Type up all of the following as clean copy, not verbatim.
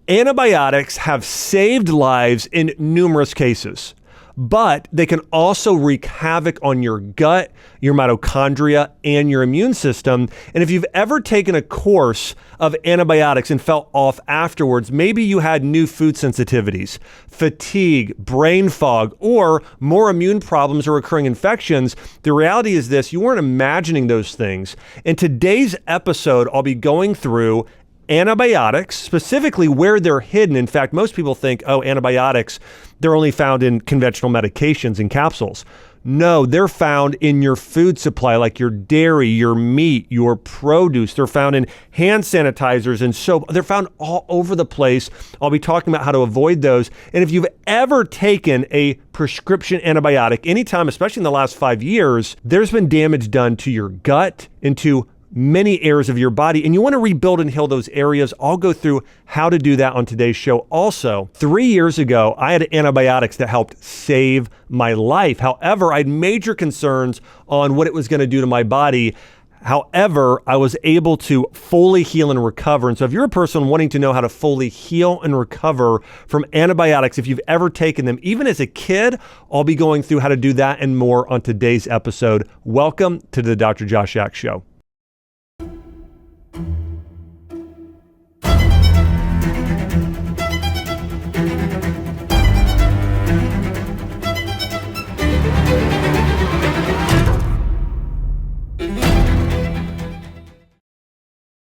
Antibiotics have saved lives in numerous cases, but they can also wreak havoc on your gut, your mitochondria, and your immune system. And if you've ever taken a course of antibiotics and felt off afterwards, maybe you had new food sensitivities, fatigue, brain fog, or more immune problems or recurring infections, the reality is this: you weren't imagining those things. In today's episode, I'll be going through antibiotics, specifically where they're hidden. In fact, most people think, oh, antibiotics, they're only found in conventional medications and capsules. No, they're found in your food supply, like your dairy, your meat, your produce. They're found in hand sanitizers and soap. They're found all over the place. I'll be talking about how to avoid those. And if you've ever taken a prescription antibiotic anytime, especially in the last 5 years, there's been damage done to your gut and to many areas of your body, and you want to rebuild and heal those areas. I'll go through how to do that on today's show. Also, 3 years ago, I had antibiotics that helped save my life. However, I had major concerns on what it was going to do to my body. However, I was able to fully heal and recover. And so if you're a person wanting to know how to fully heal and recover from antibiotics, if you've ever taken them, even as a kid, I'll be going through how to do that and more on today's episode. Welcome to the Dr. Josh Ack Show.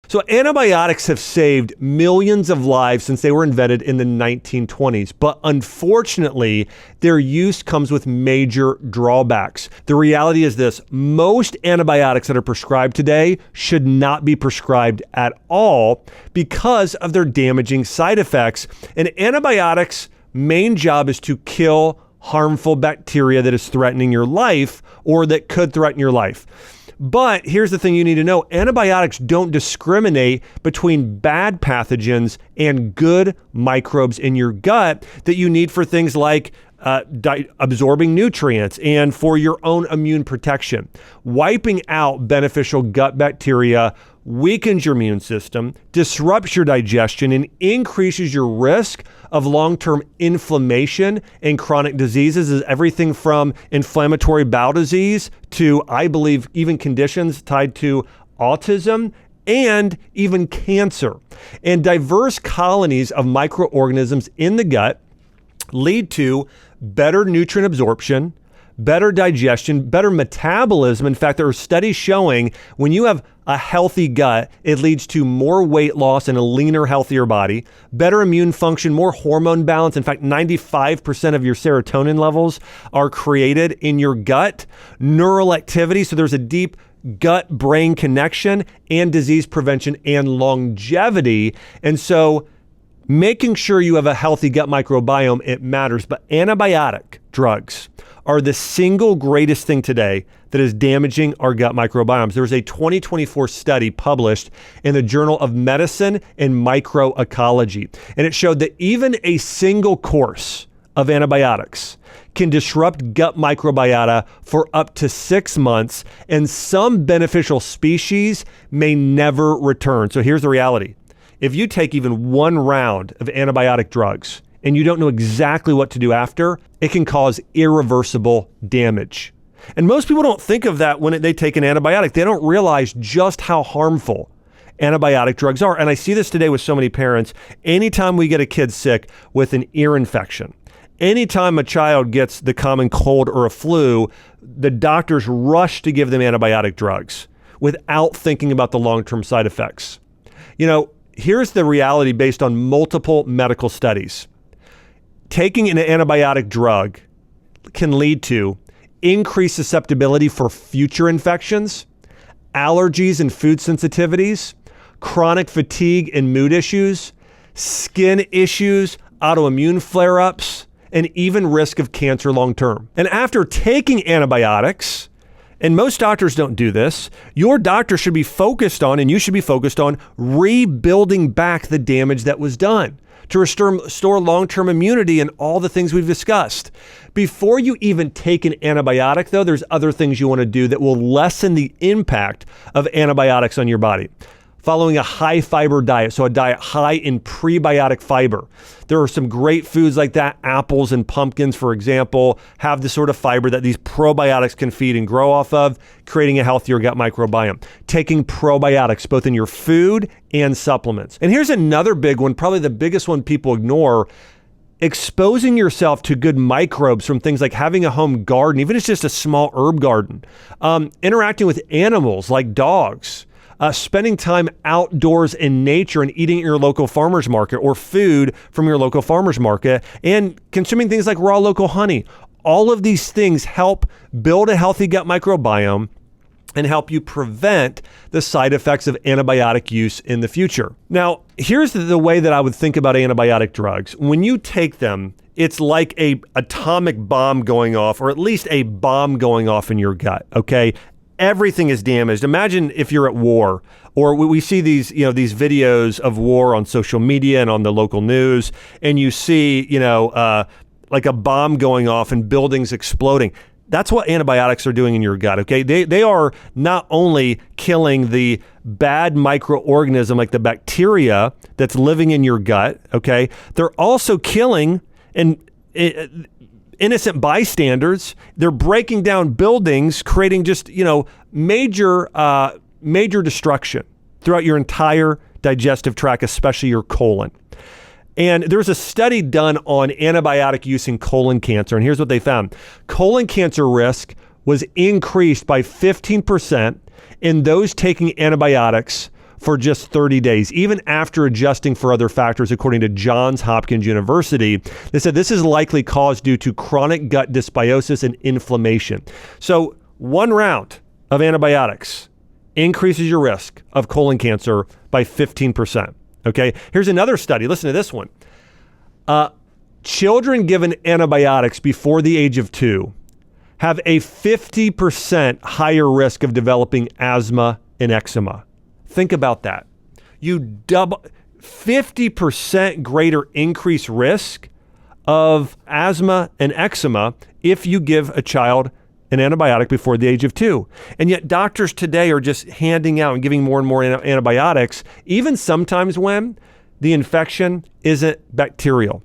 So antibiotics have saved millions of lives since they were invented in the 1920s, but unfortunately, their use comes with major drawbacks. The reality is this: most antibiotics that are prescribed today should not be prescribed at all because of their damaging side effects. And antibiotics' main job is to kill harmful bacteria that is threatening your life or that could threaten your life. But here's the thing you need to know: antibiotics don't discriminate between bad pathogens and good microbes in your gut that you need for things like absorbing nutrients and for your own immune protection. Wiping out beneficial gut bacteria weakens your immune system, disrupts your digestion, and increases your risk of long-term inflammation and chronic diseases, is everything from inflammatory bowel disease to, I believe, even conditions tied to autism and even cancer. And diverse colonies of microorganisms in the gut lead to better nutrient absorption, better digestion, better metabolism. In fact, there are studies showing when you have a healthy gut, it leads to more weight loss and a leaner, healthier body, better immune function, more hormone balance. In fact, 95% of your serotonin levels are created in your gut. Neural activity, so there's a deep gut-brain connection, and disease prevention and longevity. And so making sure you have a healthy gut microbiome, it matters. But antibiotic drugs are the single greatest thing today that is damaging our gut microbiomes. There was a 2024 study published in the Journal of Medicine and Microecology, and it showed that even a single course of antibiotics can disrupt gut microbiota for up to 6 months, and some beneficial species may never return. So here's the reality: if you take even one round of antibiotic drugs and you don't know exactly what to do after, it can cause irreversible damage. And most people don't think of that when they take an antibiotic. They don't realize just how harmful antibiotic drugs are. And I see this today with so many parents. Anytime we get a kid sick with an ear infection, anytime a child gets the common cold or a flu, the doctors rush to give them antibiotic drugs without thinking about the long-term side effects. You know, here's the reality based on multiple medical studies. Taking an antibiotic drug can lead to increased susceptibility for future infections, allergies and food sensitivities, chronic fatigue and mood issues, skin issues, autoimmune flare-ups, and even risk of cancer long-term. And after taking antibiotics, and most doctors don't do this, your doctor should be focused on, and you should be focused on, rebuilding back the damage that was done to restore long-term immunity and all the things we've discussed. Before you even take an antibiotic, though, there's other things you want to do that will lessen the impact of antibiotics on your body. following a high fiber diet, so a diet high in prebiotic fiber. There are some great foods like that. Apples and pumpkins, for example, have the sort of fiber that these probiotics can feed and grow off of, creating a healthier gut microbiome. Taking probiotics, both in your food and supplements. And here's another big one, probably the biggest one people ignore: exposing yourself to good microbes from things like having a home garden, even if it's just a small herb garden, interacting with animals like dogs, spending time outdoors in nature and eating at your local farmer's market or food from your local farmer's market, and consuming things like raw local honey. All of these things help build a healthy gut microbiome and help you prevent the side effects of antibiotic use in the future. Now, here's the way that I would think about antibiotic drugs. When you take them, it's like a atomic bomb going off, or at least a bomb going off in your gut, okay? Everything is damaged. Imagine if you're at war, or we see these videos of war on social media and on the local news, and you see, like a bomb going off and buildings exploding. That's what antibiotics are doing in your gut, okay? They are not only killing the bad microorganism like the bacteria that's living in your gut, okay? They're also killing innocent bystanders. They're breaking down buildings, creating just, major destruction throughout your entire digestive tract, especially your colon. And there was a study done on antibiotic use in colon cancer, and here's what they found. Colon cancer risk was increased by 15% in those taking antibiotics for just 30 days, even after adjusting for other factors, according to Johns Hopkins University. They said this is likely caused due to chronic gut dysbiosis and inflammation. So one round of antibiotics increases your risk of colon cancer by 15%. Okay, here's another study. Listen to this one. Children given antibiotics before the age of 2 have a 50% higher risk of developing asthma and eczema. Think about that. You double 50% greater increased risk of asthma and eczema if you give a child an antibiotic before the age of 2. And yet doctors today are just handing out and giving more and more antibiotics, even sometimes when the infection isn't bacterial.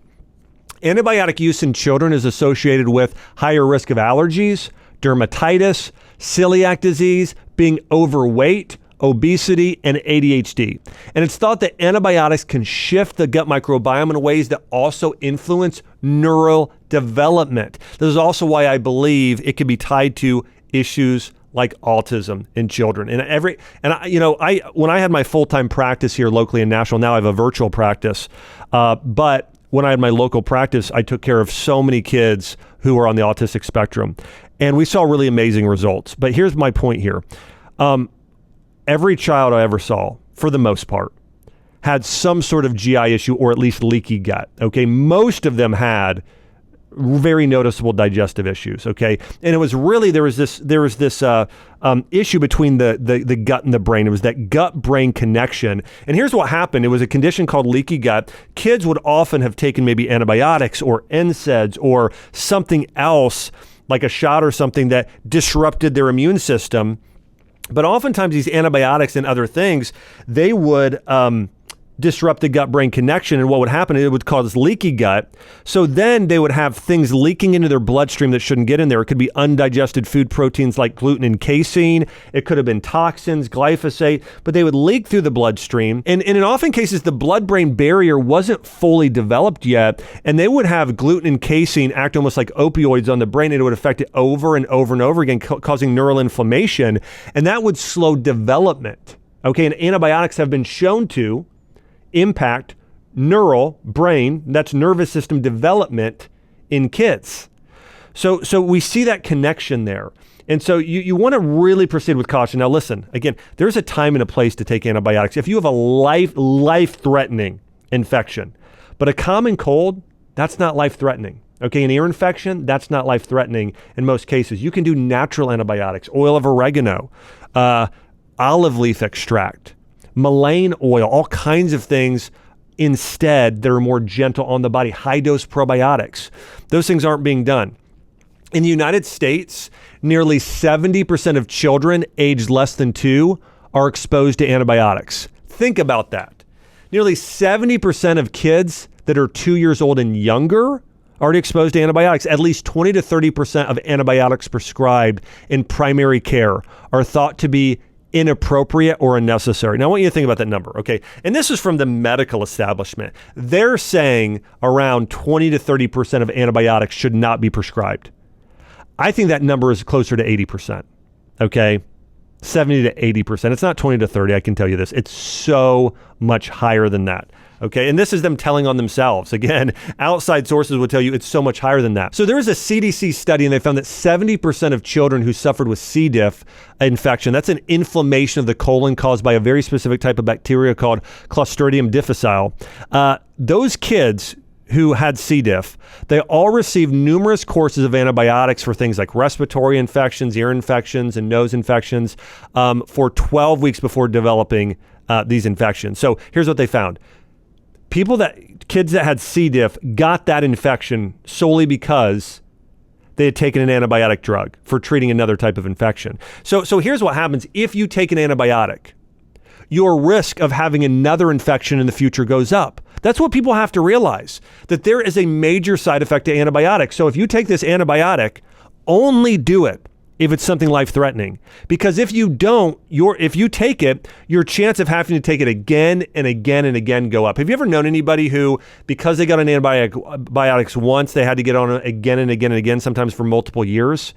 Antibiotic use in children is associated with higher risk of allergies, dermatitis, celiac disease, being overweight, obesity, and ADHD. And it's thought that antibiotics can shift the gut microbiome in ways that also influence neural development. This is also why I believe it can be tied to issues like autism in children. When I had my full-time practice here locally in Nashville, now I have a virtual practice, but when I had my local practice, I took care of so many kids who are on the autistic spectrum, and we saw really amazing results. But here's my point here. Every child I ever saw, for the most part, had some sort of GI issue or at least leaky gut. Okay, most of them had very noticeable digestive issues. Okay, and it was really there was this issue between the gut and the brain. It was that gut-brain connection. And here's what happened. It was a condition called leaky gut. Kids would often have taken maybe antibiotics or NSAIDs or something else like a shot or something that disrupted their immune system. But oftentimes these antibiotics and other things, they would disrupt the gut-brain connection. And what would happen, it would cause leaky gut. So then they would have things leaking into their bloodstream that shouldn't get in there. It could be undigested food proteins like gluten and casein. It could have been toxins, glyphosate, but they would leak through the bloodstream. And in often cases, the blood-brain barrier wasn't fully developed yet. And they would have gluten and casein act almost like opioids on the brain. And it would affect it over and over and over again, causing neural inflammation. And that would slow development. Okay, and antibiotics have been shown to impact neural brain, that's nervous system development in kids. So we see that connection there. And so you want to really proceed with caution. Now listen, again, there's a time and a place to take antibiotics. If you have a life-threatening infection, but a common cold, that's not life-threatening. Okay, an ear infection, that's not life-threatening in most cases. You can do natural antibiotics, oil of oregano, olive leaf extract, mullein oil, all kinds of things instead that are more gentle on the body, high-dose probiotics. Those things aren't being done. In the United States, nearly 70% of children aged less than 2 are exposed to antibiotics. Think about that. Nearly 70% of kids that are 2 years old and younger already exposed to antibiotics. At least 20 to 30% of antibiotics prescribed in primary care are thought to be inappropriate or unnecessary. Now, I want you to think about that number, okay? And this is from the medical establishment. They're saying around 20 to 30% of antibiotics should not be prescribed. I think that number is closer to 80%, okay? 70 to 80%. It's not 20 to 30, I can tell you this. It's so much higher than that. Okay, and this is them telling on themselves. Again, outside sources would tell you it's so much higher than that. So there was a CDC study, and they found that 70% of children who suffered with C. diff infection, that's an inflammation of the colon caused by a very specific type of bacteria called Clostridium difficile. Those kids who had C. diff, they all received numerous courses of antibiotics for things like respiratory infections, ear infections, and nose infections for 12 weeks before developing these infections. So here's what they found. Kids that had C. diff got that infection solely because they had taken an antibiotic drug for treating another type of infection. So here's what happens if you take an antibiotic. Your risk of having another infection in the future goes up. That's what people have to realize, that there is a major side effect to antibiotics. So if you take this antibiotic, only do it if it's something life-threatening. Because if you don't, if you take it, your chance of having to take it again and again and again go up. Have you ever known anybody who, because they got on antibiotics once, they had to get on it again and again and again, sometimes for multiple years?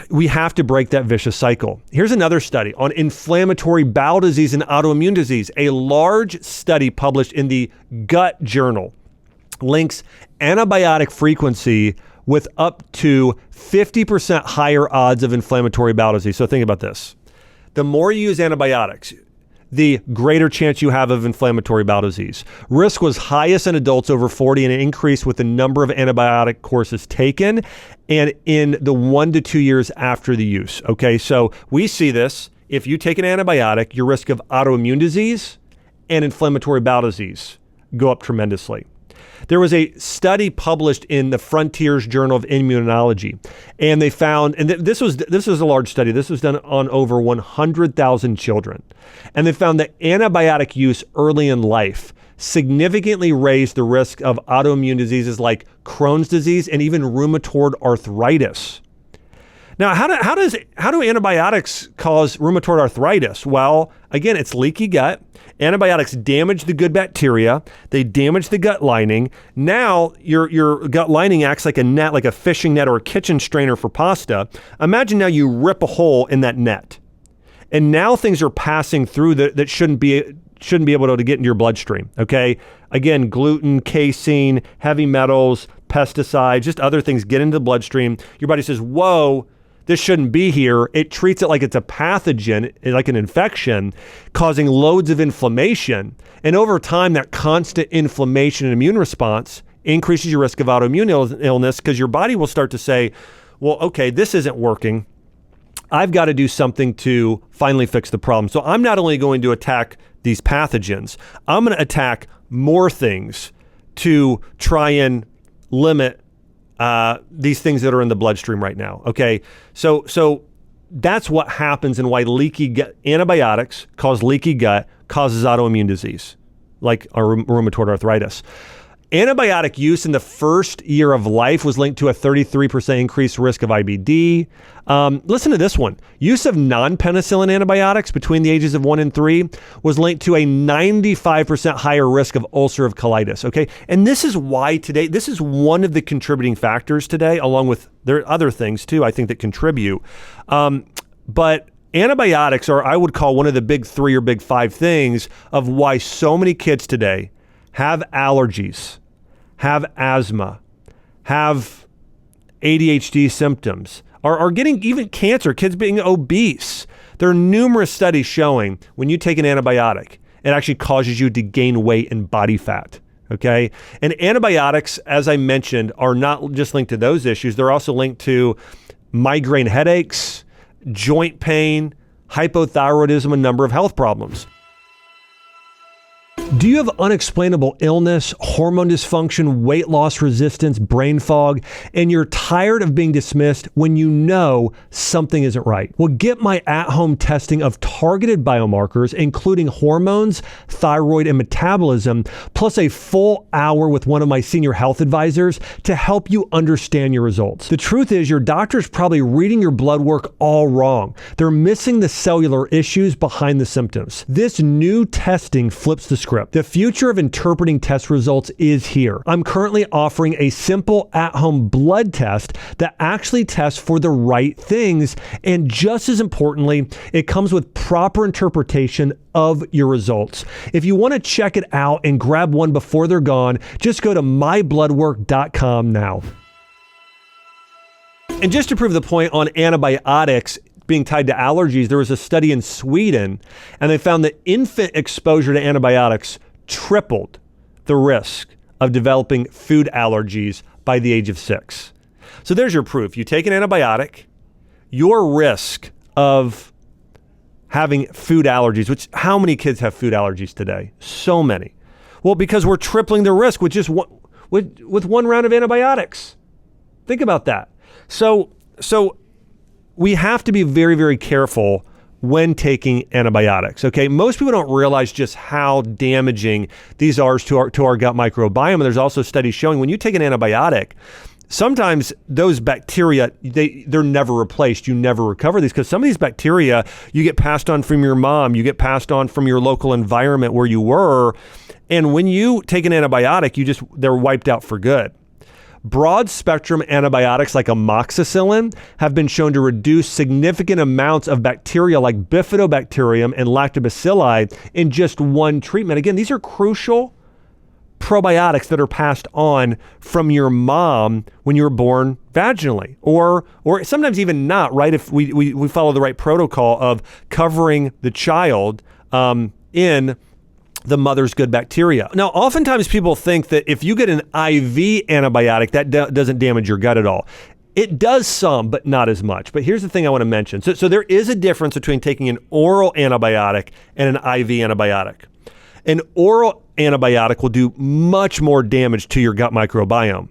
We have to break that vicious cycle. Here's another study on inflammatory bowel disease and autoimmune disease. A large study published in the Gut Journal links antibiotic frequency with up to 50% higher odds of inflammatory bowel disease. So think about this. The more you use antibiotics, the greater chance you have of inflammatory bowel disease. Risk was highest in adults over 40 and it increased with the number of antibiotic courses taken and in the 1 to 2 years after the use. Okay, so we see this. If you take an antibiotic, your risk of autoimmune disease and inflammatory bowel disease go up tremendously. There was a study published in the Frontiers Journal of Immunology, and they found, and this was a large study. This was done on over 100,000 children, and they found that antibiotic use early in life significantly raised the risk of autoimmune diseases like Crohn's disease and even rheumatoid arthritis. Now, how do antibiotics cause rheumatoid arthritis? Well, again, it's leaky gut. Antibiotics damage the good bacteria. They damage the gut lining. Now, your gut lining acts like a net, like a fishing net or a kitchen strainer for pasta. Imagine now you rip a hole in that net. And now things are passing through that shouldn't be able to get into your bloodstream, okay? Again, gluten, casein, heavy metals, pesticides, just other things get into the bloodstream. Your body says, whoa, this shouldn't be here. It treats it like it's a pathogen, like an infection, causing loads of inflammation. And over time, that constant inflammation and immune response increases your risk of autoimmune illness because your body will start to say, well, okay, this isn't working. I've got to do something to finally fix the problem. So I'm not only going to attack these pathogens, I'm going to attack more things to try and limit these things that are in the bloodstream right now. Okay, so that's what happens and why leaky gut antibiotics cause leaky gut causes autoimmune disease, like rheumatoid arthritis. Antibiotic use in the first year of life was linked to a 33% increased risk of IBD. Listen to this one. Use of non-penicillin antibiotics between the ages of 1 and 3 was linked to a 95% higher risk of ulcerative colitis. Okay, and this is why today, this is one of the contributing factors today, along with there are other things too, I think, that contribute. But antibiotics are, I would call, one of the big 3 or big 5 things of why so many kids today have allergies, have asthma, have ADHD symptoms, are getting even cancer, kids being obese. There are numerous studies showing when you take an antibiotic, it actually causes you to gain weight and body fat, okay? And antibiotics, as I mentioned, are not just linked to those issues. They're also linked to migraine headaches, joint pain, hypothyroidism, a number of health problems. Do you have unexplainable illness, hormone dysfunction, weight loss resistance, brain fog, and you're tired of being dismissed when you know something isn't right? Well, get my at-home testing of targeted biomarkers, including hormones, thyroid, and metabolism, plus a full hour with one of my senior health advisors to help you understand your results. The truth is, your doctor's probably reading your blood work all wrong. They're missing the cellular issues behind the symptoms. This new testing flips the script. The future of interpreting test results is here. I'm currently offering a simple at-home blood test that actually tests for the right things. And just as importantly, it comes with proper interpretation of your results. If you want to check it out and grab one before they're gone, just go to mybloodwork.com now. And just to prove the point on antibiotics being tied to allergies, there was a study in Sweden, and they found that infant exposure to antibiotics tripled the risk of developing food allergies by the age of 6. So there's your proof. You take an antibiotic, your risk of having food allergies, which how many kids have food allergies today? So many. Well, because we're tripling the risk with just with one round of antibiotics. Think about that. So we have to be very, very careful when taking antibiotics, okay? Most people don't realize just how damaging these are to our gut microbiome. And there's also studies showing when you take an antibiotic, sometimes those bacteria, they're never replaced. You never recover these because some of these bacteria, you get passed on from your mom, you get passed on from your local environment where you were. And when you take an antibiotic, they're wiped out for good. Broad spectrum antibiotics like amoxicillin have been shown to reduce significant amounts of bacteria like bifidobacterium and lactobacilli in just one treatment. Again, these are crucial probiotics that are passed on from your mom when you were born vaginally, or sometimes even not, right? If we follow the right protocol of covering the child in the mother's good bacteria. Now, oftentimes people think that if you get an IV antibiotic, that doesn't damage your gut at all. It does some, but not as much. But here's the thing I want to mention. So there is a difference between taking an oral antibiotic and an IV antibiotic. An oral antibiotic will do much more damage to your gut microbiome.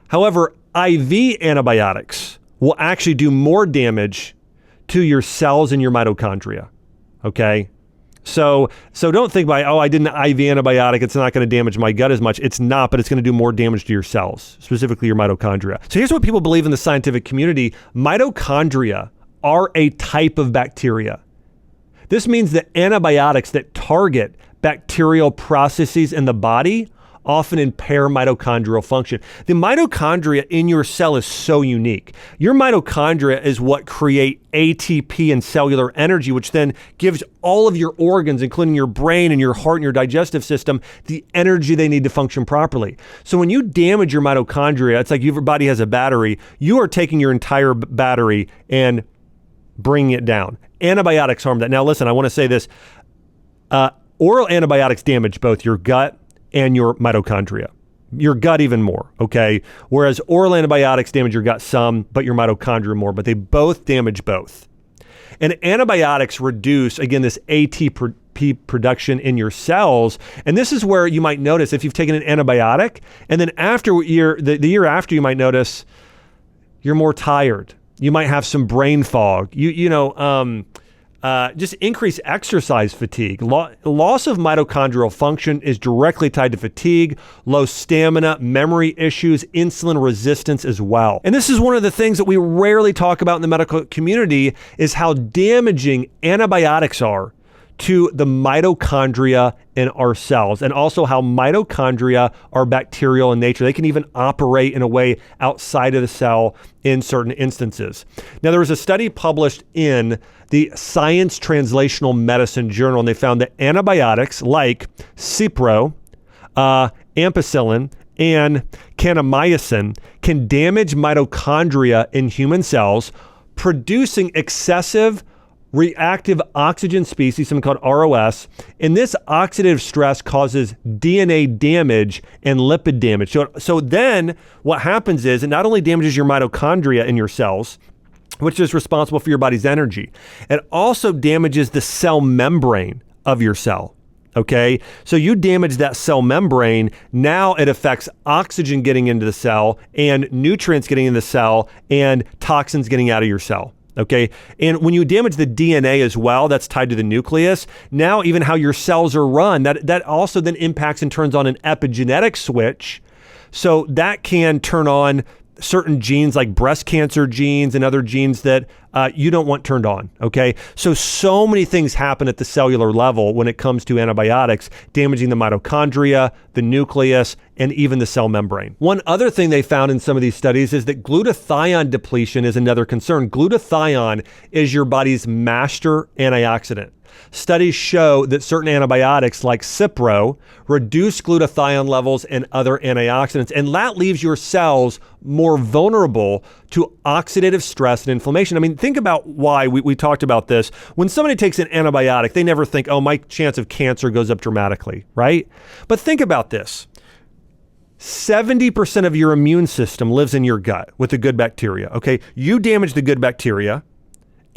However, IV antibiotics will actually do more damage to your cells and your mitochondria, okay? So don't think I did an IV antibiotic, it's not going to damage my gut as much. It's not, but it's going to do more damage to your cells, specifically your mitochondria. So here's what people believe in the scientific community. Mitochondria are a type of bacteria. This means that antibiotics that target bacterial processes in the body often impair mitochondrial function. The mitochondria in your cell is so unique. Your mitochondria is what create ATP and cellular energy, which then gives all of your organs, including your brain and your heart and your digestive system, the energy they need to function properly. So when you damage your mitochondria, it's like your body has a battery. You are taking your entire battery and bringing it down. Antibiotics harm that. Now listen, I want to say this. Oral antibiotics damage both your gut and your mitochondria. Your gut even more, okay? Whereas oral antibiotics damage your gut some, but your mitochondria more, but they both damage both. And antibiotics reduce, again, this ATP production in your cells. And this is where you might notice if you've taken an antibiotic, and then after the year after, you might notice you're more tired. You might have some brain fog. Just increased exercise fatigue. Loss of mitochondrial function is directly tied to fatigue, low stamina, memory issues, insulin resistance as well. And this is one of the things that we rarely talk about in the medical community is how damaging antibiotics are to the mitochondria in our cells, and also how mitochondria are bacterial in nature. They can even operate in a way outside of the cell in certain instances. Now, there was a study published in the Science Translational Medicine Journal, and they found that antibiotics like Cipro, ampicillin, and kanamycin can damage mitochondria in human cells, producing excessive reactive oxygen species, something called ROS, and this oxidative stress causes DNA damage and lipid damage. So then what happens is it not only damages your mitochondria in your cells, which is responsible for your body's energy, it also damages the cell membrane of your cell. Okay, so you damage that cell membrane. Now it affects oxygen getting into the cell and nutrients getting in the cell and toxins getting out of your cell. Okay, and when you damage the DNA as well, that's tied to the nucleus. Now even how your cells are run, that also then impacts and turns on an epigenetic switch. So that can turn on certain genes like breast cancer genes and other genes that you don't want turned on, okay? So many things happen at the cellular level when it comes to antibiotics, damaging the mitochondria, the nucleus, and even the cell membrane. One other thing they found in some of these studies is that glutathione depletion is another concern. Glutathione is your body's master antioxidant. Studies show that certain antibiotics like Cipro reduce glutathione levels and other antioxidants, and that leaves your cells more vulnerable to oxidative stress and inflammation. I mean, think about why we talked about this. When somebody takes an antibiotic, they never think, oh, my chance of cancer goes up dramatically, right? But think about this. 70% of your immune system lives in your gut with the good bacteria, okay? You damage the good bacteria,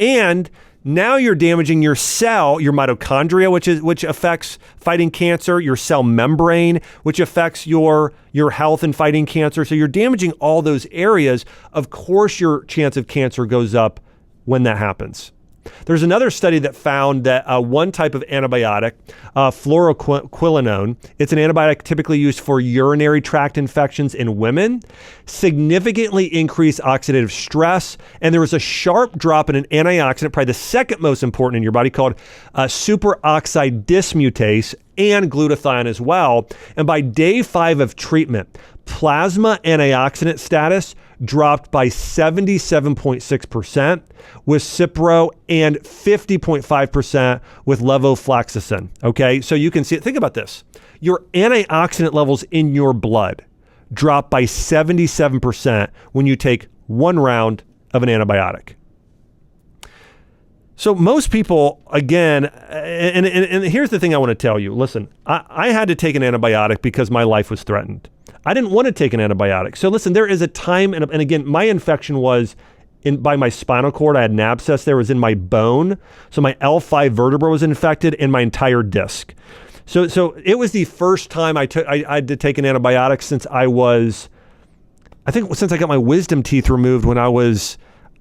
and now you're damaging your cell, your mitochondria, which affects fighting cancer, your cell membrane, which affects your health in fighting cancer. So you're damaging all those areas. Of course, your chance of cancer goes up when that happens. There's another study that found that one type of antibiotic, fluoroquinolone, it's an antibiotic typically used for urinary tract infections in women, significantly increased oxidative stress. And there was a sharp drop in an antioxidant, probably the second most important in your body, called superoxide dismutase, and glutathione as well. And by day 5 of treatment, plasma antioxidant status dropped by 77.6% with Cipro and 50.5% with levofloxacin. Okay, so you can see it. Think about this. Your antioxidant levels in your blood drop by 77% when you take one round of an antibiotic. So most people, again, and here's the thing I want to tell you. Listen, I had to take an antibiotic because my life was threatened. I didn't want to take an antibiotic. So listen, there is a time, and again, my infection was by my spinal cord. I had an abscess there, was in my bone. So my L5 vertebra was infected and my entire disc. So it was the first time I had to take an antibiotic since I got my wisdom teeth removed when I was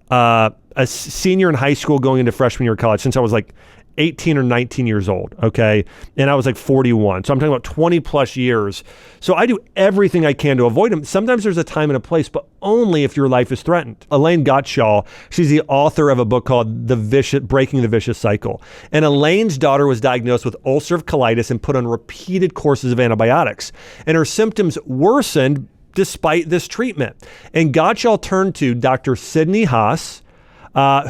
a senior in high school going into freshman year of college, since I was like 18 or 19 years old, okay? And I was like 41. So I'm talking about 20 plus years. So I do everything I can to avoid them. Sometimes there's a time and a place, but only if your life is threatened. Elaine Gottschall, she's the author of a book called Breaking the Vicious Cycle. And Elaine's daughter was diagnosed with ulcerative colitis and put on repeated courses of antibiotics. And her symptoms worsened despite this treatment. And Gottschall turned to Dr. Sidney Haas,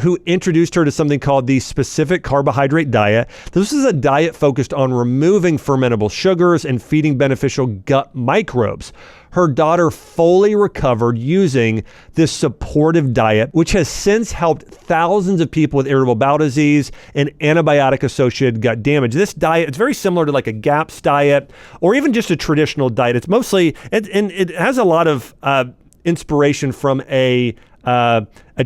who introduced her to something called the specific carbohydrate diet. This is a diet focused on removing fermentable sugars and feeding beneficial gut microbes. Her daughter fully recovered using this supportive diet, which has since helped thousands of people with irritable bowel disease and antibiotic-associated gut damage. This diet, it's very similar to like a GAPS diet or even just a traditional diet. It's mostly, and it has a lot of inspiration from a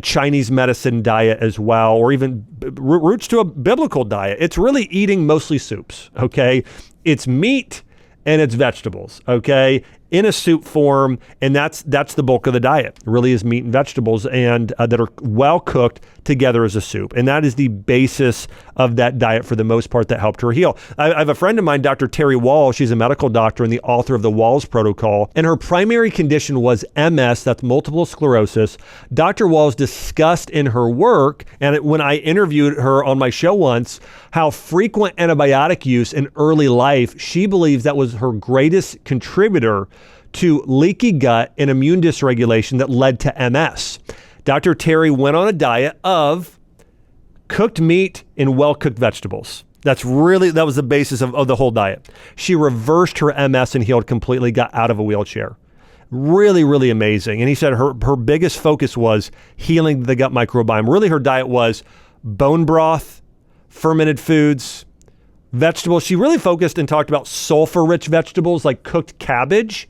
Chinese medicine diet as well, or even roots to a biblical diet. It's really eating mostly soups, okay? It's meat and it's vegetables, okay? In a soup form, and that's the bulk of the diet. It really is meat and vegetables, and that are well cooked together as a soup. And that is the basis of that diet for the most part that helped her heal. I have a friend of mine, Dr. Terry Wall. She's a medical doctor and the author of the Wall's Protocol. And her primary condition was MS, that's multiple sclerosis. Dr. Walls discussed in her work, and when I interviewed her on my show once, how frequent antibiotic use in early life, she believes that was her greatest contributor to leaky gut and immune dysregulation that led to MS. Dr. Terry went on a diet of cooked meat and well-cooked vegetables. That was the basis of the whole diet. She reversed her MS and healed completely, got out of a wheelchair. Really, really amazing. And he said her biggest focus was healing the gut microbiome. Really, her diet was bone broth, fermented foods, vegetables. She really focused and talked about sulfur-rich vegetables like cooked cabbage.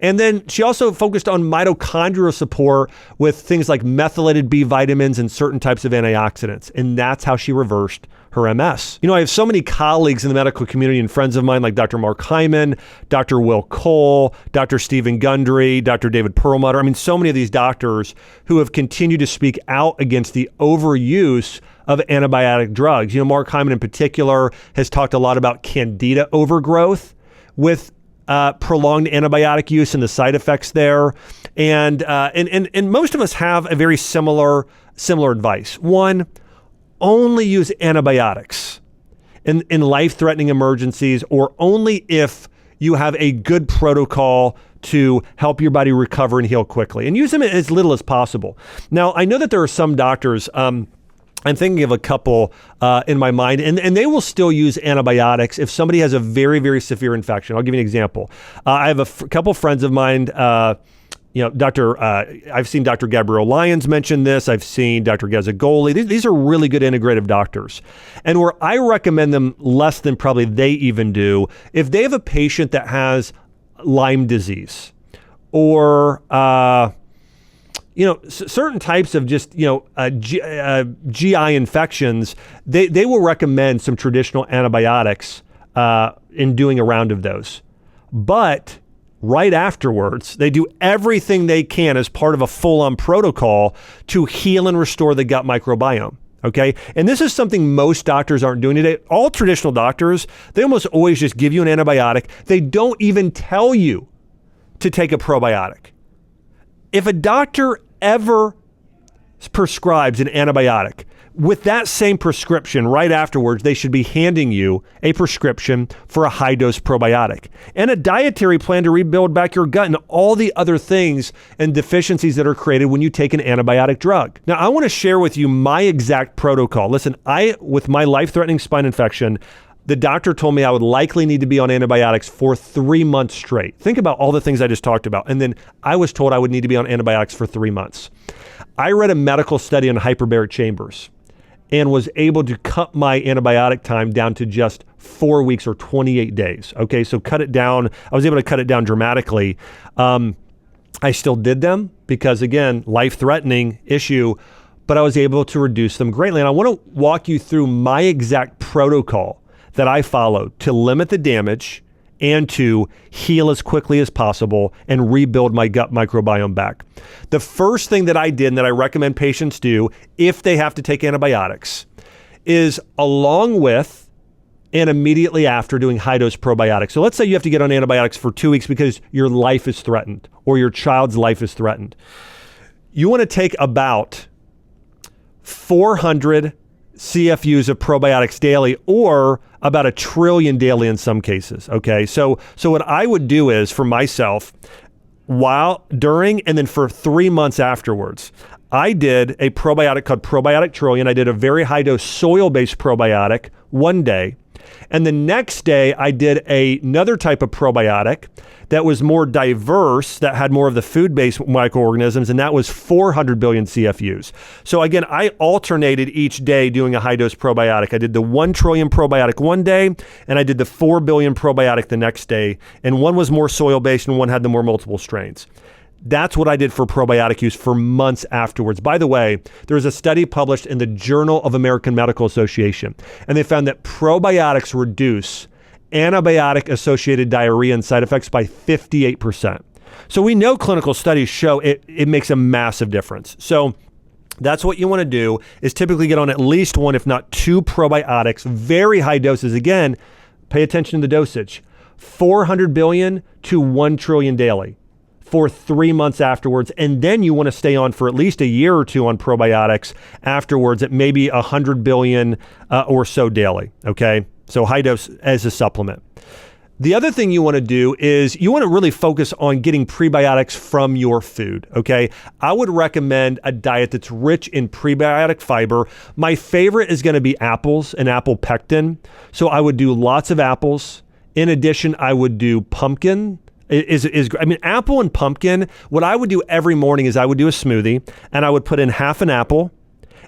And then she also focused on mitochondrial support with things like methylated B vitamins and certain types of antioxidants. And that's how she reversed her MS. I have so many colleagues in the medical community and friends of mine like Dr. Mark Hyman, Dr. Will Cole, Dr. Stephen Gundry, Dr. David Perlmutter. So many of these doctors who have continued to speak out against the overuse of antibiotic drugs. Mark Hyman in particular has talked a lot about candida overgrowth with prolonged antibiotic use and the side effects there. And most of us have a very similar advice. One, only use antibiotics in life-threatening emergencies, or only if you have a good protocol to help your body recover and heal quickly, and use them as little as possible. Now, I know that there are some doctors, I'm thinking of a couple in my mind, and they will still use antibiotics if somebody has a very, very severe infection. I'll give you an example. I have a couple friends of mine, I've seen Dr. Gabrielle Lyons mention this. I've seen Dr. Gazzagoli. These are really good integrative doctors. And where I recommend them less than probably they even do, if they have a patient that has Lyme disease or, certain types of just, GI infections, they will recommend some traditional antibiotics in doing a round of those. But right afterwards, they do everything they can as part of a full-on protocol to heal and restore the gut microbiome. Okay. And this is something most doctors aren't doing today. All traditional doctors, they almost always just give you an antibiotic. They don't even tell you to take a probiotic. If a doctor ever prescribes an antibiotic, with that same prescription right afterwards, they should be handing you a prescription for a high-dose probiotic and a dietary plan to rebuild back your gut and all the other things and deficiencies that are created when you take an antibiotic drug. Now, I want to share with you my exact protocol. Listen, with my life-threatening spine infection, the doctor told me I would likely need to be on antibiotics for 3 months straight. Think about all the things I just talked about. And then I was told I would need to be on antibiotics for 3 months. I read a medical study on hyperbaric chambers and was able to cut my antibiotic time down to just 4 weeks or 28 days. Okay, so cut it down. I was able to cut it down dramatically. I still did them because, again, life-threatening issue, but I was able to reduce them greatly. And I want to walk you through my exact protocol that I followed to limit the damage and to heal as quickly as possible and rebuild my gut microbiome back. The first thing that I did and that I recommend patients do if they have to take antibiotics is along with and immediately after doing high-dose probiotics. So let's say you have to get on antibiotics for 2 weeks because your life is threatened or your child's life is threatened. You want to take about 400 CFUs of probiotics daily, or about 1 trillion daily in some cases. Okay. So what I would do is for myself, during, and then for 3 months afterwards, I did a probiotic called Probiotic Trillion. I did a very high dose soil-based probiotic one day. And the next day I did another type of probiotic that was more diverse, that had more of the food-based microorganisms, and that was 400 billion CFUs. So again, I alternated each day doing a high-dose probiotic. I did the 1 trillion probiotic one day, and I did the 4 billion probiotic the next day, and one was more soil-based and one had the more multiple strains. That's what I did for probiotic use for months afterwards. By the way, there was a study published in the Journal of American Medical Association, and they found that probiotics reduce antibiotic-associated diarrhea and side effects by 58%. So we know clinical studies show it makes a massive difference. So that's what you want to do, is typically get on at least 1, if not 2 probiotics, very high doses. Again, pay attention to the dosage. 400 billion to 1 trillion daily for 3 months afterwards. And then you want to stay on for at least a year or 2 on probiotics afterwards at maybe 100 billion or so daily. Okay. So high dose as a supplement. The other thing you want to do is you want to really focus on getting prebiotics from your food, okay? I would recommend a diet that's rich in prebiotic fiber. My favorite is going to be apples and apple pectin. So I would do lots of apples. In addition, I would do pumpkin. Apple and pumpkin, what I would do every morning is I would do a smoothie, and I would put in half an apple,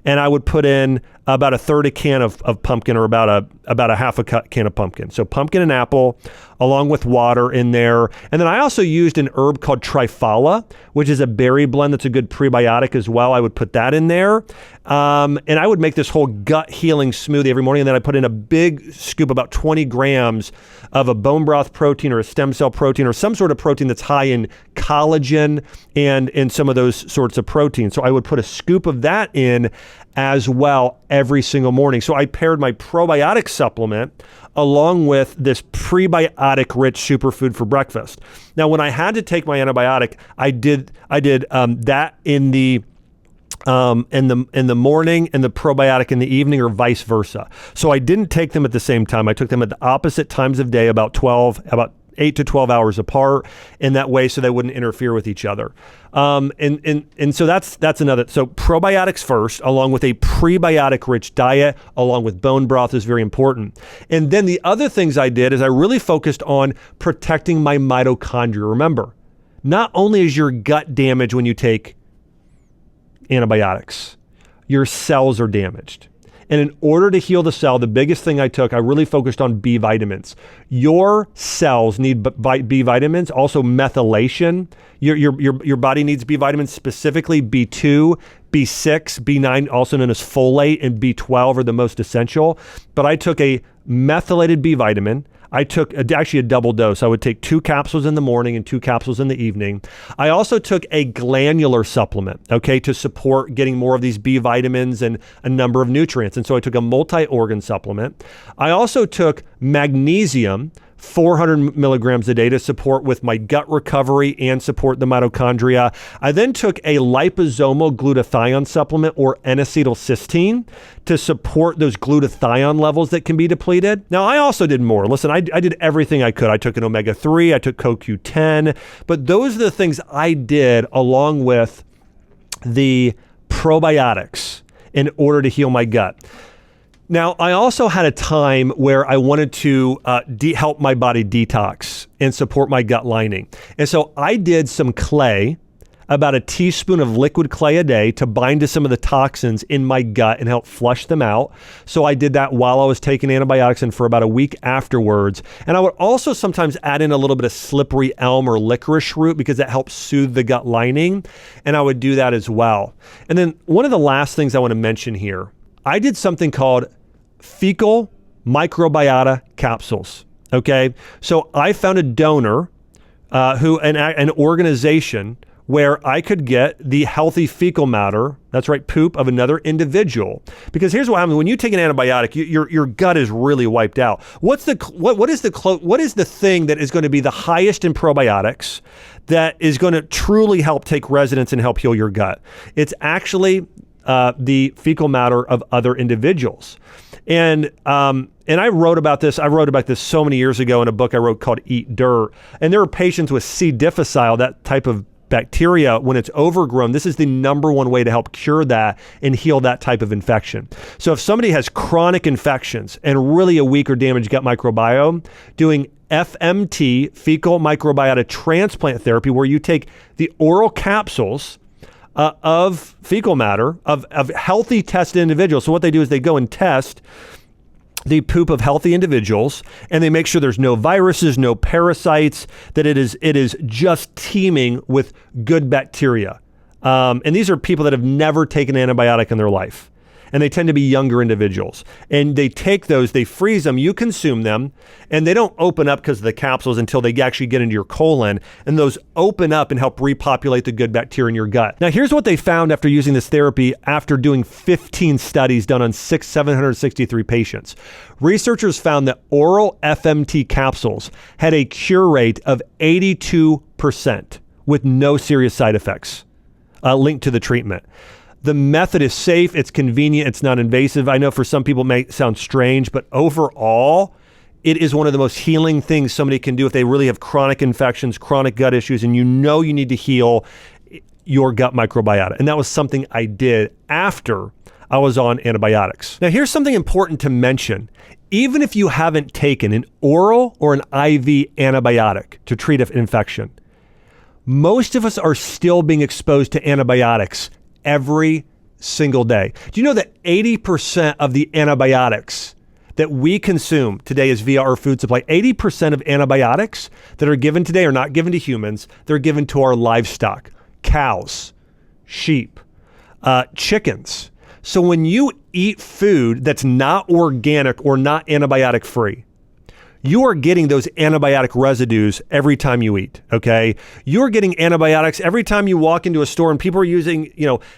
and I would put in about a third a can of pumpkin, or about a half a can of pumpkin. So pumpkin and apple. along with water in there. And then I also used an herb called Triphala, which is a berry blend that's a good prebiotic as well. I would put that in there. And I would make this whole gut healing smoothie every morning. And then I put in a big scoop, about 20 grams of a bone broth protein or a stem cell protein or some sort of protein that's high in collagen and in some of those sorts of proteins. So I would put a scoop of that in as well every single morning. So I paired my probiotic supplement along with this prebiotic rich superfood for breakfast. Now, when I had to take my antibiotic, I did that in the morning and the probiotic in the evening, or vice versa. So I didn't take them at the same time. I took them at the opposite times of day, about 8 to 12 hours apart in that way, so they wouldn't interfere with each other. And so that's another. So probiotics first, along with a prebiotic rich diet, along with bone broth, is very important. And then the other things I did is I really focused on protecting my mitochondria. Remember, not only is your gut damaged when you take antibiotics, your cells are damaged. And in order to heal the cell, the biggest thing I really focused on B vitamins. Your cells need B vitamins, also methylation. Your body needs B vitamins, specifically B2, B6, B9, also known as folate, and B12 are the most essential. But I took a methylated B vitamin. I took actually a double dose. I would take 2 capsules in the morning and 2 capsules in the evening. I also took a glandular supplement, to support getting more of these B vitamins and a number of nutrients. And so I took a multi-organ supplement. I also took magnesium, 400 milligrams a day, to support with my gut recovery and support the mitochondria. I then took a liposomal glutathione supplement, or N-acetylcysteine, to support those glutathione levels that can be depleted. Now, I also did more. Listen, I did everything I could. I took an omega-3, I took CoQ10, but those are the things I did along with the probiotics in order to heal my gut. Now, I also had a time where I wanted to help my body detox and support my gut lining. And so I did some clay, about a teaspoon of liquid clay a day, to bind to some of the toxins in my gut and help flush them out. So I did that while I was taking antibiotics and for about a week afterwards. And I would also sometimes add in a little bit of slippery elm or licorice root because that helps soothe the gut lining. And I would do that as well. And then one of the last things I want to mention here, I did something called Fecal microbiota capsules. Okay. So I found a donor, an organization where I could get the healthy fecal matter, that's right, poop of another individual. Because here's what happens when you take an antibiotic, your gut is really wiped out. What is the thing that is going to be the highest in probiotics that is going to truly help take residence and help heal your gut? It's actually the fecal matter of other individuals. And I wrote about this. I wrote about this so many years ago in a book I wrote called Eat Dirt. And there were patients with C. difficile, that type of bacteria. When it's overgrown, this is the number one way to help cure that and heal that type of infection. So if somebody has chronic infections and really a weak or damaged gut microbiome, doing FMT, fecal microbiota transplant therapy, where you take the oral capsules of fecal matter of healthy tested individuals. So what they do is they go and test the poop of healthy individuals, and they make sure there's no viruses, no parasites, that it is just teeming with good bacteria. And these are people that have never taken an antibiotic in their life. And they tend to be younger individuals. And they take those, they freeze them, you consume them, and they don't open up because of the capsules until they actually get into your colon. And those open up and help repopulate the good bacteria in your gut. Now, here's what they found after using this therapy after doing 15 studies done on 763 patients. Researchers found that oral FMT capsules had a cure rate of 82% with no serious side effects linked to the treatment. The method is safe, it's convenient, it's not invasive. I know for some people it may sound strange, but overall, it is one of the most healing things somebody can do if they really have chronic infections, chronic gut issues, and you need to heal your gut microbiota. And that was something I did after I was on antibiotics. Now, here's something important to mention. Even if you haven't taken an oral or an IV antibiotic to treat an infection, most of us are still being exposed to antibiotics every single day. Do you know that 80% of the antibiotics that we consume today is via our food supply. 80% of antibiotics that are given today are not given to humans. They're given to our livestock, cows, sheep, chickens. So when you eat food that's not organic or not antibiotic free, you are getting those antibiotic residues every time you eat, okay? You're getting antibiotics every time you walk into a store and people are using,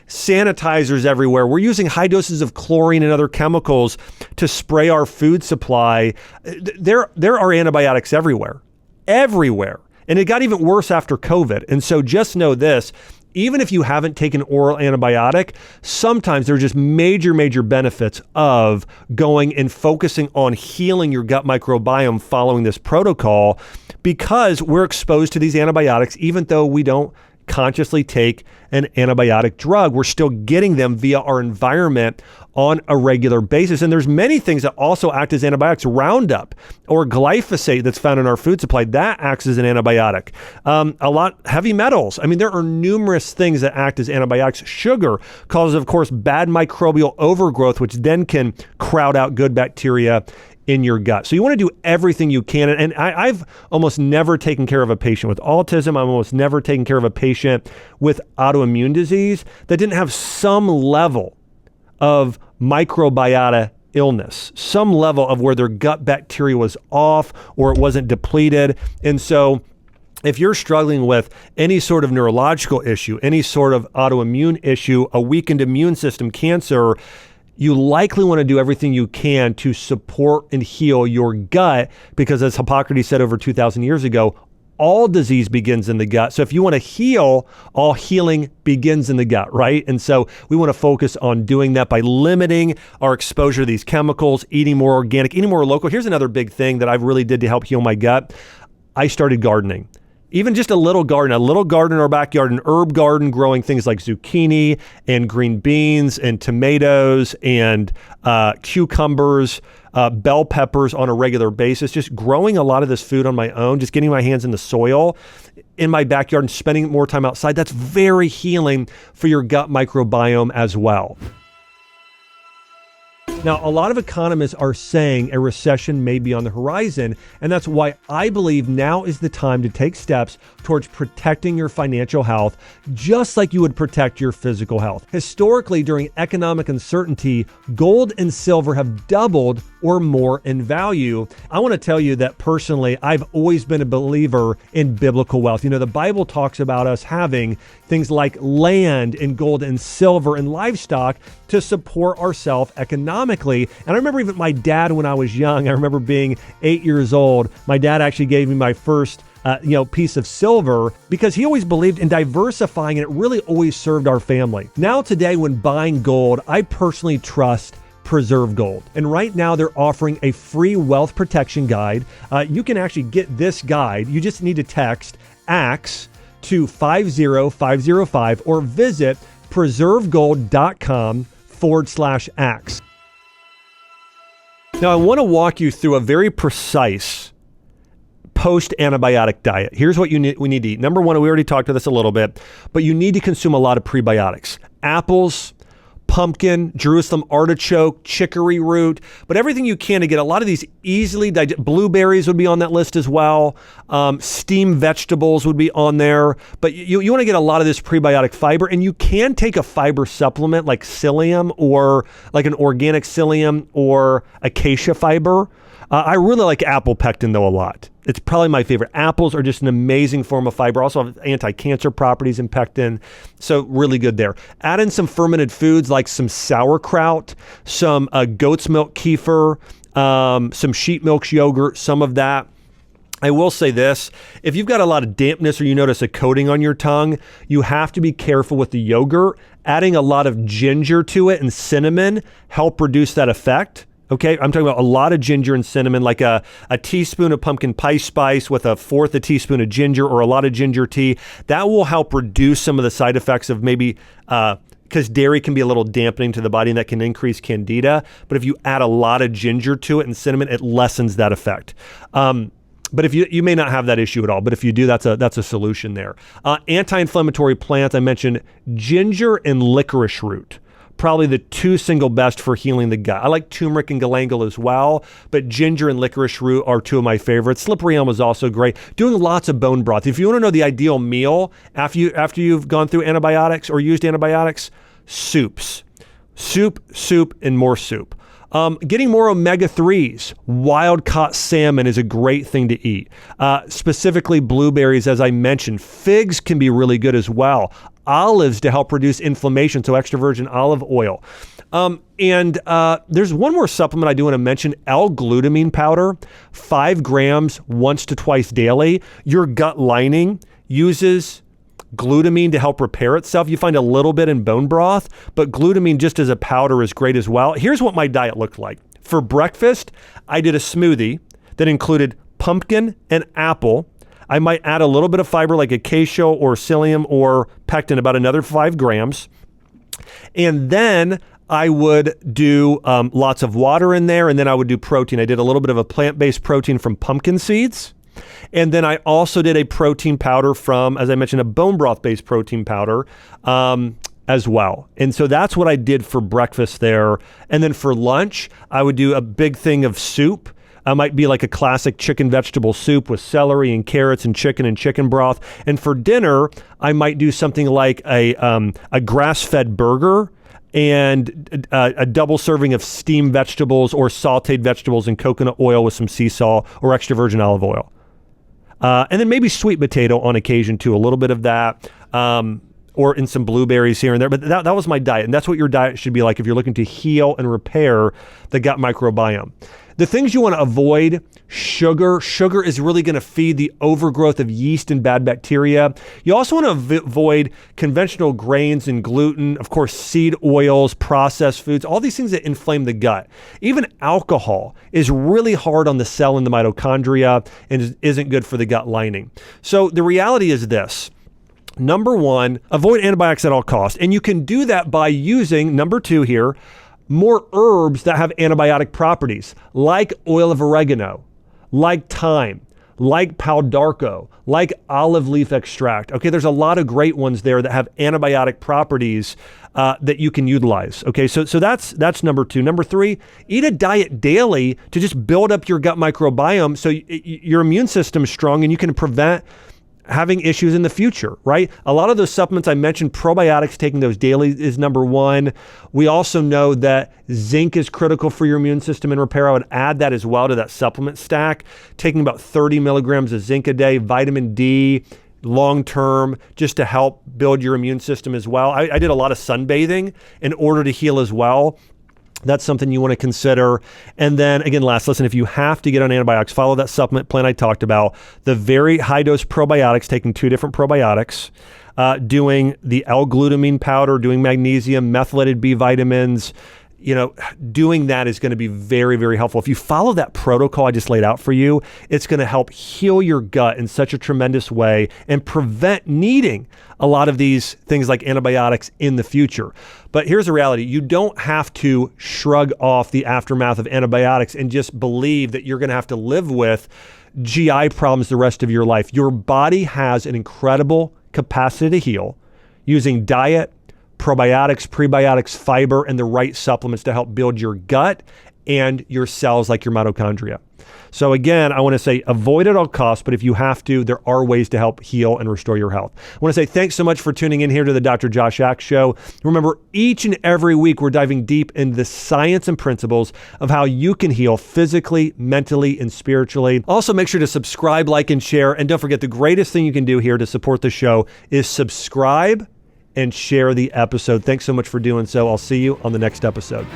sanitizers everywhere. We're using high doses of chlorine and other chemicals to spray our food supply. There are antibiotics everywhere. And it got even worse after COVID. And so just know this, even if you haven't taken oral antibiotic, sometimes there are just major, major benefits of going and focusing on healing your gut microbiome following this protocol, because we're exposed to these antibiotics, even though we don't consciously take an antibiotic drug. We're still getting them via our environment on a regular basis. And there's many things that also act as antibiotics. Roundup or glyphosate that's found in our food supply, that acts as an antibiotic. Heavy metals. I mean, there are numerous things that act as antibiotics. Sugar causes, of course, bad microbial overgrowth, which then can crowd out good bacteria in your gut. So you want to do everything you can. And I've almost never taken care of a patient with autism. I've almost never taken care of a patient with autoimmune disease that didn't have some level of microbiota illness, some level of where their gut bacteria was off or it wasn't depleted. And so if you're struggling with any sort of neurological issue, any sort of autoimmune issue, a weakened immune system, cancer, you likely want to do everything you can to support and heal your gut, because as Hippocrates said over 2,000 years ago, all disease begins in the gut. So if you want to heal, all healing begins in the gut, right? And so we want to focus on doing that by limiting our exposure to these chemicals, eating more organic, eating more local. Here's another big thing that I really did to help heal my gut. I started gardening. Even just a little garden in our backyard, an herb garden, growing things like zucchini and green beans and tomatoes and cucumbers, bell peppers on a regular basis, just growing a lot of this food on my own, just getting my hands in the soil in my backyard and spending more time outside. That's very healing for your gut microbiome as well. Now, a lot of economists are saying a recession may be on the horizon, and that's why I believe now is the time to take steps towards protecting your financial health, just like you would protect your physical health. Historically, during economic uncertainty, gold and silver have doubled or more in value. I want to tell you that personally, I've always been a believer in biblical wealth. The Bible talks about us having things like land and gold and silver and livestock to support ourselves economically. And I remember even my dad, when I was young, I remember being 8 years old, my dad actually gave me my first piece of silver, because he always believed in diversifying, and it really always served our family. Now today, when buying gold, I personally trust Preserve Gold. And right now they're offering a free wealth protection guide. You can actually get this guide. You just need to text AXE to 50505 or visit preservegold.com/AXE. Now I want to walk you through a very precise post-antibiotic diet. Here's what we need to eat. Number one, we already talked about this a little bit, but you need to consume a lot of prebiotics. Apples, pumpkin, Jerusalem artichoke, chicory root, but everything you can to get a lot of these easily digestible. Blueberries would be on that list as well. Steamed vegetables would be on there, but you want to get a lot of this prebiotic fiber, and you can take a fiber supplement like psyllium, or like an organic psyllium or acacia fiber. I really like apple pectin though a lot. It's probably my favorite. Apples are just an amazing form of fiber. Also have anti-cancer properties in pectin. So really good there. Add in some fermented foods like some sauerkraut, some goat's milk kefir, some sheep milk yogurt, some of that. I will say this, if you've got a lot of dampness or you notice a coating on your tongue, you have to be careful with the yogurt. Adding a lot of ginger to it and cinnamon help reduce that effect. Okay, I'm talking about a lot of ginger and cinnamon, like a teaspoon of pumpkin pie spice with a fourth a teaspoon of ginger, or a lot of ginger tea. That will help reduce some of the side effects of maybe, because dairy can be a little dampening to the body and that can increase candida. But if you add a lot of ginger to it and cinnamon, it lessens that effect. But if you may not have that issue at all, but if you do, that's a solution there. Anti-inflammatory plants, I mentioned ginger and licorice root. probably the two single best for healing the gut. I like turmeric and galangal as well, but ginger and licorice root are two of my favorites. Slippery elm is also great. Doing lots of bone broth. If you want to know the ideal meal after you've gone through antibiotics or used antibiotics, soups. Soup, and more soup. Getting more omega-3s. Wild-caught salmon is a great thing to eat. Specifically blueberries, as I mentioned. Figs can be really good as well. Olives to help reduce inflammation, so extra virgin olive oil. And there's one more supplement I do want to mention, L-glutamine powder, 5 grams once to twice daily. Your gut lining uses glutamine to help repair itself. You find a little bit in bone broth, but glutamine just as a powder is great as well. Here's what my diet looked like. For breakfast, I did a smoothie that included pumpkin and apple. I might add a little bit of fiber like acacia or psyllium or pectin, about another 5 grams. And then I would do lots of water in there, and then I would do protein. I did a little bit of a plant-based protein from pumpkin seeds. And then I also did a protein powder from, as I mentioned, a bone broth-based protein powder as well. And so that's what I did for breakfast there. And then for lunch, I would do a big thing of soup. It might be like a classic chicken vegetable soup with celery and carrots and chicken broth. And for dinner, I might do something like a grass-fed burger and a double serving of steamed vegetables or sauteed vegetables in coconut oil with some sea salt or extra virgin olive oil. And then maybe sweet potato on occasion too, a little bit of that, or in some blueberries here and there. But that was my diet. And that's what your diet should be like if you're looking to heal and repair the gut microbiome. The things you want to avoid, sugar. Sugar is really going to feed the overgrowth of yeast and bad bacteria. You also want to avoid conventional grains and gluten, of course, seed oils, processed foods, all these things that inflame the gut. Even alcohol is really hard on the cell in the mitochondria and isn't good for the gut lining. So the reality is this. Number one, avoid antibiotics at all costs. And you can do that by using, number 2 here, more herbs that have antibiotic properties, like oil of oregano, like thyme, like pau d'arco, like olive leaf extract. Okay, there's a lot of great ones there that have antibiotic properties that you can utilize. Okay, so that's number 2. Number 3, eat a diet daily to just build up your gut microbiome so your immune system is strong and you can prevent having issues in the future, right? A lot of those supplements I mentioned, probiotics, taking those daily is number 1. We also know that zinc is critical for your immune system and repair. I would add that as well to that supplement stack, taking about 30 milligrams of zinc a day, vitamin D, long-term, just to help build your immune system as well. I did a lot of sunbathing in order to heal as well. That's something you want to consider. And then again, listen, if you have to get on antibiotics, follow that supplement plan I talked about. The very high dose probiotics, taking 2 different probiotics, doing the L-glutamine powder, doing magnesium, methylated B vitamins, doing that is going to be very, very helpful. If you follow that protocol I just laid out for you, it's going to help heal your gut in such a tremendous way and prevent needing a lot of these things like antibiotics in the future. But here's the reality. You don't have to shrug off the aftermath of antibiotics and just believe that you're going to have to live with GI problems the rest of your life. Your body has an incredible capacity to heal using diet, probiotics, prebiotics, fiber, and the right supplements to help build your gut and your cells like your mitochondria. So again, I want to say avoid at all costs, but if you have to, there are ways to help heal and restore your health. I want to say thanks so much for tuning in here to the Dr. Josh Axe Show. Remember, each and every week, we're diving deep into the science and principles of how you can heal physically, mentally, and spiritually. Also, make sure to subscribe, like, and share. And don't forget, the greatest thing you can do here to support the show is subscribe and share the episode. Thanks so much for doing so. I'll see you on the next episode.